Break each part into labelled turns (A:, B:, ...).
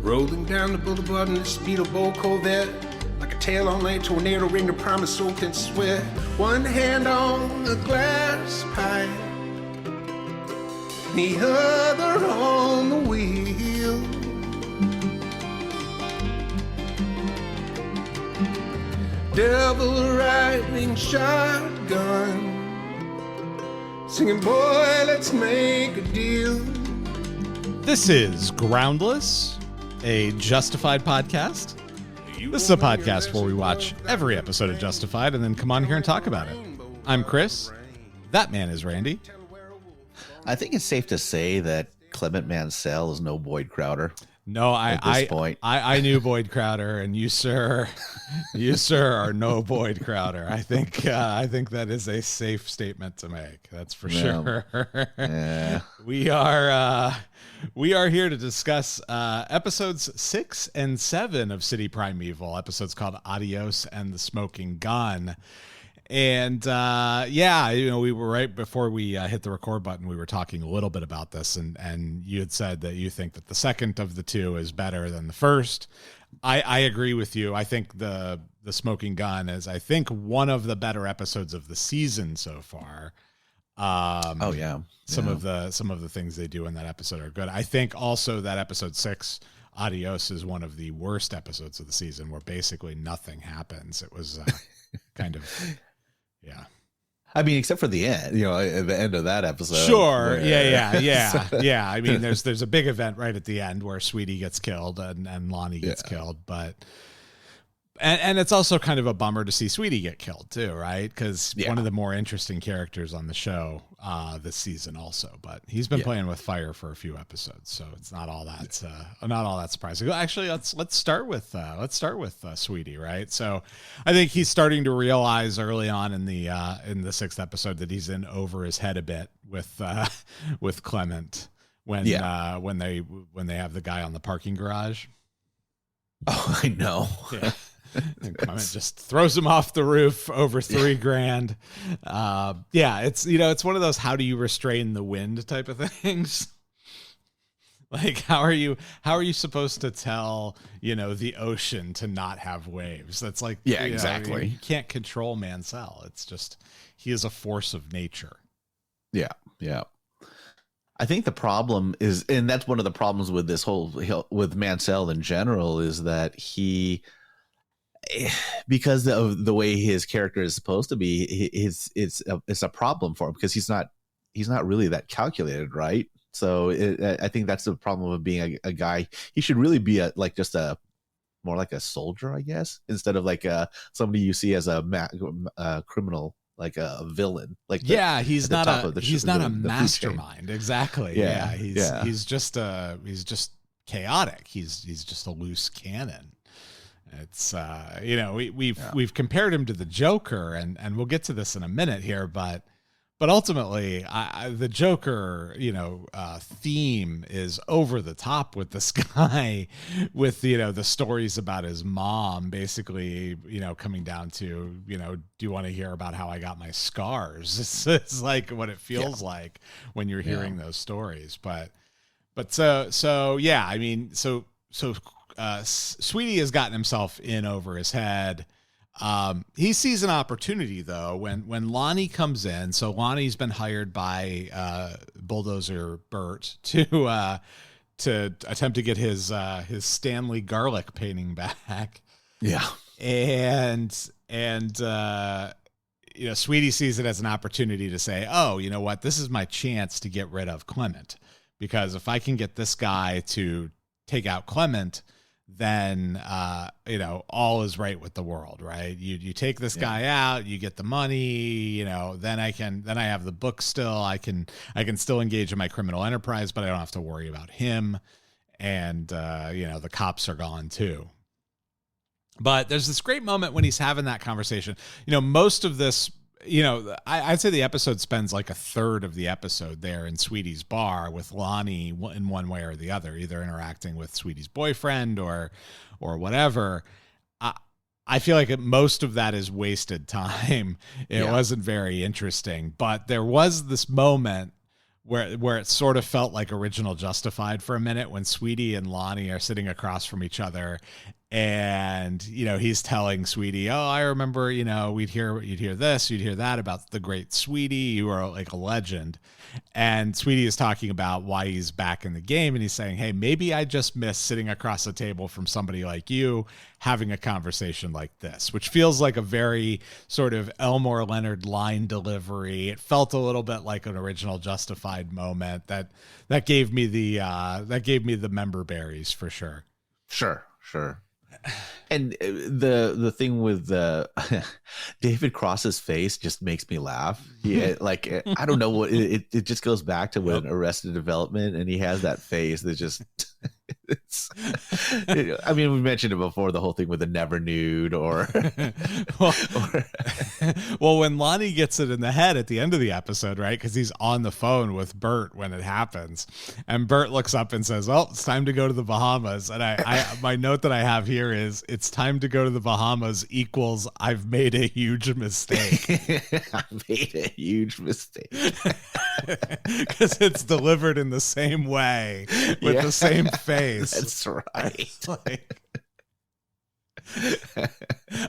A: Rolling down the boulevard in the speedboat Corvette, like a tail on a tornado ring to promise soaked in sweat. One hand on the glass pipe, the other on the wheel. Devil riding shotgun, singing, boy, let's make a deal.
B: This is Groundless, a Justified podcast. This is a podcast where we watch every episode of Justified and then come on here and talk about it. I'm Chris. That man is Randy.
C: I think it's safe to say that Clement Mansell is no Boyd Crowder.
B: No, I knew Boyd Crowder, and you, sir, are no Boyd Crowder. I think that is a safe statement to make. That's for sure.
C: Yeah.
B: We are here to discuss episodes 6 and 7 of City Primeval. Episodes called Adios and The Smoking Gun. And we were right before we hit the record button. We were talking a little bit about this, and you had said that you think that the second of the two is better than the first. I agree with you. I think the Smoking Gun is, I think, one of the better episodes of the season so far. Some of the things they do in that episode are good. I think also that episode 6, Adios, is one of the worst episodes of the season, where basically nothing happens. It was kind of. Yeah.
C: I mean, except for the end, at the end of that episode.
B: Sure. Yeah. I mean, there's a big event right at the end where Sweetie gets killed and Lonnie gets killed, but and it's also kind of a bummer to see Sweetie get killed too, right? Because one of the more interesting characters on the show this season also, but he's been playing with fire for a few episodes, so it's not all that surprising. Actually, let's start with Sweetie, right? So I think he's starting to realize early on in the 6th episode that he's in over his head a bit with Clement when they have the guy on the parking garage.
C: Oh, I know.
B: Yeah. And Clement just throws him off the roof over $3,000. It's one of those how do you restrain the wind type of things. Like how are you supposed to tell the ocean to not have waves? That's like
C: exactly.
B: You can't control Mansell. It's just he is a force of nature.
C: Yeah. I think the problem is, and that's one of the problems with this with Mansell in general, is that because of the way his character is supposed to be, it's a problem for him because he's not really that calculated, right? So I think that's the problem of being a guy. He should really be more like a soldier, I guess, instead of like somebody you see as a criminal, like a villain. Like
B: he's not a mastermind. Exactly. He's just chaotic. He's just a loose cannon. It's we've compared him to the Joker, and we'll get to this in a minute here, but ultimately the Joker theme is over the top with this guy, with the stories about his mom basically coming down to do you want to hear about how I got my scars? It's like what it feels like when you're hearing those stories, but Sweetie has gotten himself in over his head. He sees an opportunity though when Lonnie comes in. So Lonnie's been hired by Bulldozer Burt to attempt to get his Stanley Garlic painting back.
C: Yeah,
B: and Sweetie sees it as an opportunity to say, oh, you know what, this is my chance to get rid of Clement, because if I can get this guy to take out Clement, then all is right with the world, right? You take this guy out, you get the money, then I have the book still. I can still engage in my criminal enterprise, but I don't have to worry about him. And the cops are gone too. But there's this great moment when he's having that conversation. Most of this, I'd say the episode spends like a third of the episode there in Sweetie's bar with Lonnie in one way or the other, either interacting with Sweetie's boyfriend or whatever. I feel like most of that is wasted time. It wasn't very interesting, but there was this moment where it sort of felt like original Justified for a minute when Sweetie and Lonnie are sitting across from each other. And, you know, he's telling Sweetie, oh, I remember, you know, you'd hear this, you'd hear that about the great Sweetie. You are like a legend. And Sweetie is talking about why he's back in the game. And he's saying, hey, maybe I just miss sitting across the table from somebody like you having a conversation like this, which feels like a very sort of Elmore Leonard line delivery. It felt a little bit like an original Justified moment that gave me the member berries for sure.
C: Sure. And the thing with David Cross's face just makes me laugh. Yeah, like I don't know what it just goes back to when Arrested Development, and he has that face that just. I mean, we mentioned it before, the whole thing with the never nude or
B: well, when Lonnie gets it in the head at the end of the episode, right? Because he's on the phone with Bert when it happens, and Bert looks up and says, "Oh, it's time to go to the Bahamas." And I my note that I have here is, "It's time to go to the Bahamas equals I've made a huge mistake."
C: I made a huge mistake
B: because it's delivered in the same way with the same face.
C: That's right.
B: Like,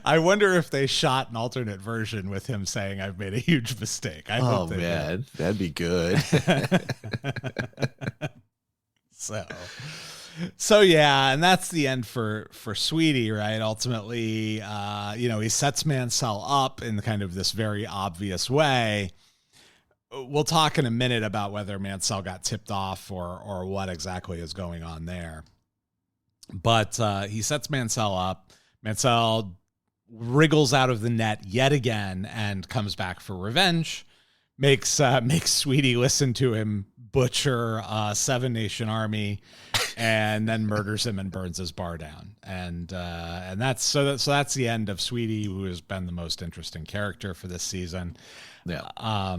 B: I wonder if they shot an alternate version with him saying, I've made a huge mistake. I hope they did.
C: That'd be good.
B: So yeah, and that's the end for Sweetie, right? Ultimately, you know, he sets Mansell up in kind of this very obvious way. We'll talk in a minute about whether Mansell got tipped off or what exactly is going on there. But he sets Mansell up. Mansell wriggles out of the net yet again and comes back for revenge. Makes Sweetie listen to him butcher Seven Nation Army, and then murders him and burns his bar down. And that's the end of Sweetie, who has been the most interesting character for this season.
C: Yeah.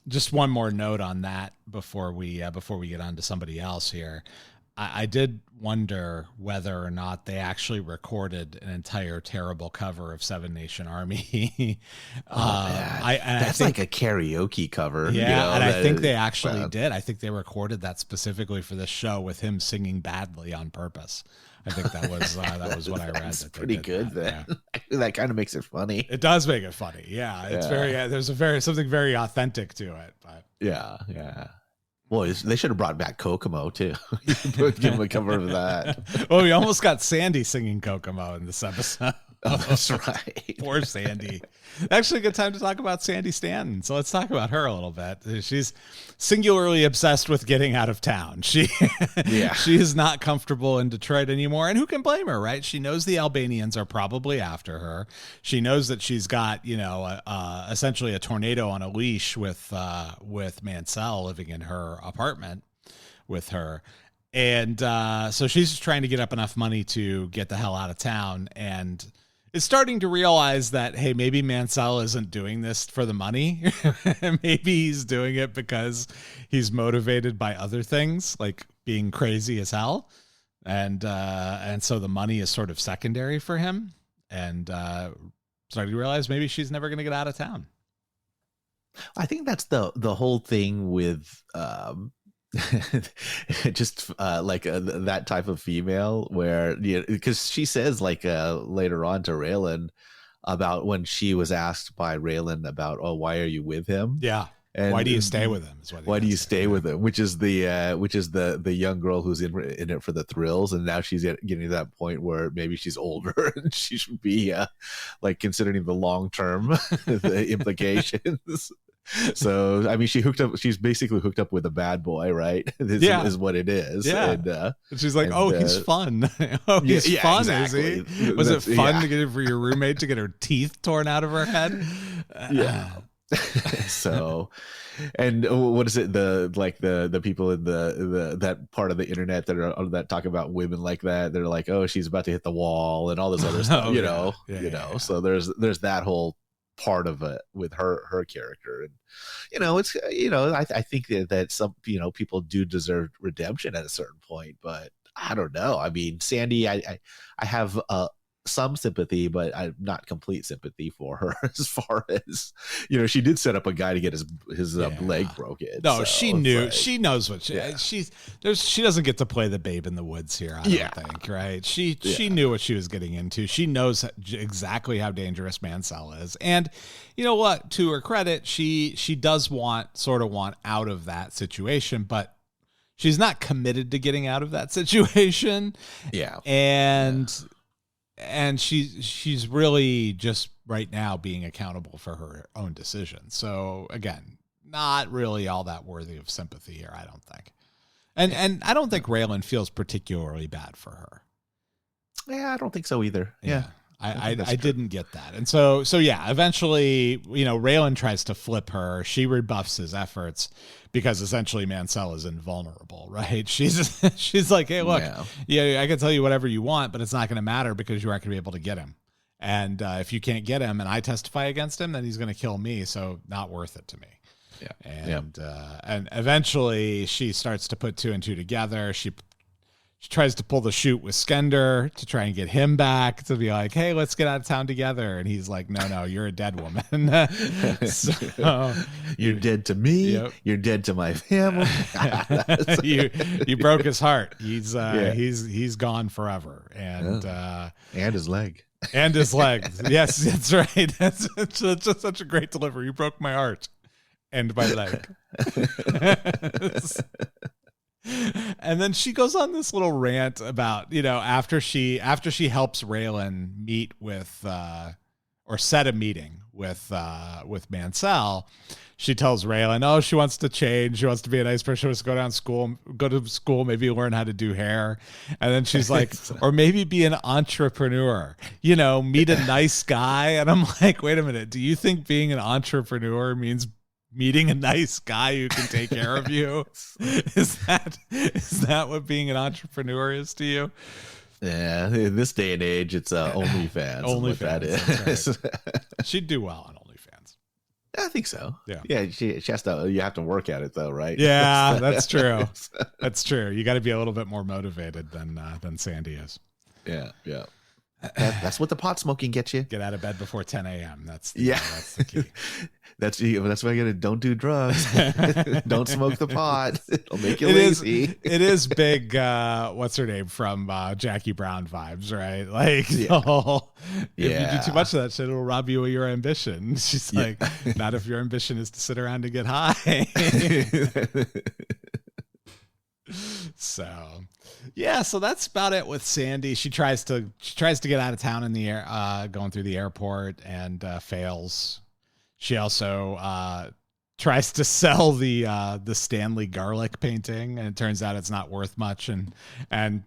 B: Just one more note on that before we get on to somebody else here. I did wonder whether or not they actually recorded an entire terrible cover of Seven Nation Army.
C: That's like a karaoke cover.
B: Yeah,
C: you know,
B: and I think they actually did. I think they recorded that specifically for this show with him singing badly on purpose. I think that was what I read.
C: That's pretty good. Then that kind of makes it funny.
B: It does make it funny. Yeah, it's very. There's something very authentic to it. But
C: yeah. Well, they should have brought back Kokomo too. Give him a cover of that.
B: Oh, we almost got Sandy singing Kokomo in this episode.
C: Oh, that's right.
B: Poor Sandy. Actually, a good time to talk about Sandy Stanton. So let's talk about her a little bit. She's singularly obsessed with getting out of town. She is not comfortable in Detroit anymore. And who can blame her, right? She knows the Albanians are probably after her. She knows that she's got, essentially a tornado on a leash with Mansell living in her apartment with her. And so she's just trying to get up enough money to get the hell out of town, and is starting to realize that, hey, maybe Mansell isn't doing this for the money. Maybe he's doing it because he's motivated by other things, like being crazy as hell. And so the money is sort of secondary for him, and starting to realize maybe she's never going to get out of town.
C: I think that's the whole thing with just that type of female, where because she says later on to Raylan about when she was asked by Raylan about, oh, why are you with him?
B: Yeah. And why do you stay with him?
C: Why do you stay with him? Which is the young girl who's in it for the thrills, and now she's getting to that point where maybe she's older and she should be considering the long term the implications. So I mean, she's basically hooked up with a bad boy, right? Is what it is.
B: Yeah. And she's like, he's fun. He's fun, exactly. Is he? Was it fun to get it for your roommate to get her teeth torn out of her head?
C: Yeah. So, and what is it? The people in that part of the internet that talk about women like that. They're like, oh, she's about to hit the wall and all this other stuff. Yeah. So there's that whole part of it with her character, and it's I think that some people do deserve redemption at a certain point, but I don't know. I mean, Sandy, I have some sympathy, but not complete sympathy for her. As far as, you know, she did set up a guy to get his leg broken.
B: No,
C: so
B: she knew.
C: like,
B: she knows what she doesn't get to play the babe in the woods here. I don't think, right? She knew what she was getting into. She knows exactly how dangerous Mansell is, and you know what? To her credit, she does want out of that situation, but she's not committed to getting out of that situation.
C: Yeah.
B: And she's really just right now being accountable for her own decisions. So again, not really all that worthy of sympathy here, I don't think. And I don't think Raylan feels particularly bad for her.
C: Yeah, I don't think so either. Yeah.
B: I didn't get that. And so yeah, eventually, you know, Raylan tries to flip her. She rebuffs his efforts because essentially Mansell is invulnerable, right? She's like, hey, look, yeah, I can tell you whatever you want, but it's not going to matter because you aren't going to be able to get him. And if you can't get him and I testify against him, then he's going to kill me. So not worth it to me. Yeah. And eventually she starts to put two and two together. She tries to pull the shoot with Skender to try and get him back to be like, hey, let's get out of town together. And he's like, no, you're a dead woman. So,
C: you're dead to me. Yep. You're dead to my family.
B: you broke his heart. He's gone forever. And
C: his leg.
B: And his leg. Yes, that's right. That's just such a great delivery. You broke my heart and my leg. And then she goes on this little rant about, you know, after she helps Raylan meet with or set a meeting with Mansell, she tells Raylan, oh, she wants to change, she wants to be a nice person, she wants to go to school, maybe learn how to do hair. And then she's like, or maybe be an entrepreneur, you know, meet a nice guy. And I'm like, wait a minute, do you think being an entrepreneur means meeting a nice guy who can take care of you? Is that what being an entrepreneur is to you?
C: Yeah, in this day and age, it's OnlyFans.
B: OnlyFans. Right. She'd do well on OnlyFans.
C: I think so.
B: Yeah.
C: She has to. You have to work at it though, right?
B: Yeah, that's true. That's true. You got to be a little bit more motivated than Sandy is.
C: Yeah. That's what the pot smoking gets you.
B: Get out of bed before 10 a.m. That's the key.
C: That's why I gotta don't do drugs. Don't smoke the pot. It'll make you lazy.
B: It is big. What's her name from Jackie Brown vibes, right? Like, if you do too much of that shit, it'll rob you of your ambition. She's like, not if your ambition is to sit around and get high. So that's about it with Sandy. She tries to get out of town in the air, going through the airport, and fails. She also tries to sell the Stanley Garlic painting, and it turns out it's not worth much, and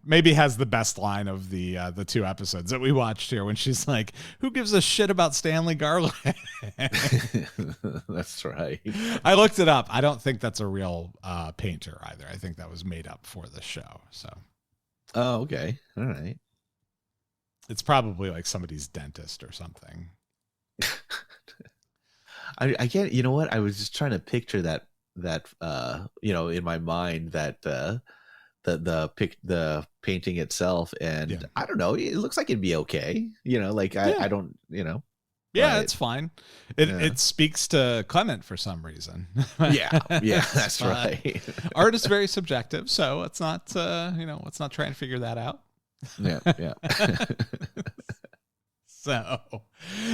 B: maybe has the best line of the two episodes that we watched here, when she's like, who gives a shit about Stanley Garlic?
C: That's right.
B: I looked it up. I don't think that's a real painter either. I think that was made up for the show. So.
C: Oh, okay. All right.
B: It's probably like somebody's dentist or something.
C: I can't, you know what? I was just trying to picture that you know, in my mind, that the painting itself, and I don't know, it looks like it'd be okay. You know, like I don't, you know.
B: Yeah, it's fine. It speaks to Clement for some reason.
C: Yeah, that's right.
B: Art is very subjective, so let's not let's not try and figure that out.
C: Yeah.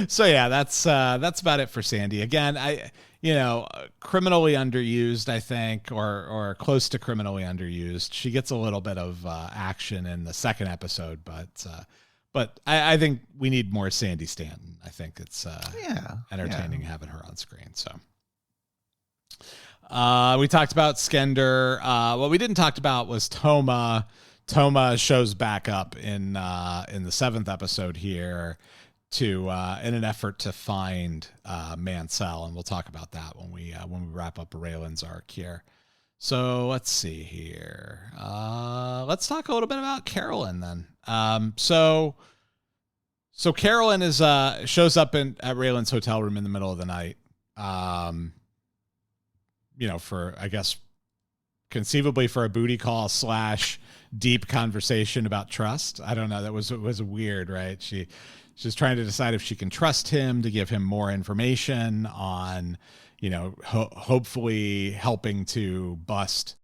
B: So yeah, that's about it for Sandy. Again, criminally underused, I think, or close to criminally underused. She gets a little bit of action in the second episode, but I think we need more Sandy Stanton. I think it's entertaining having her on screen. So we talked about Skender. What we didn't talk about was Toma. Toma shows back up in the seventh episode here to in an effort to find Mansell, and we'll talk about that when we wrap up Raylan's arc here. So let's see here. Let's talk a little bit about Carolyn then. So Carolyn is shows up at Raylan's hotel room in the middle of the night. For I guess conceivably for a booty call / deep conversation about trust. I don't know. That was weird, right? She's trying to decide if she can trust him to give him more information on, hopefully helping to bust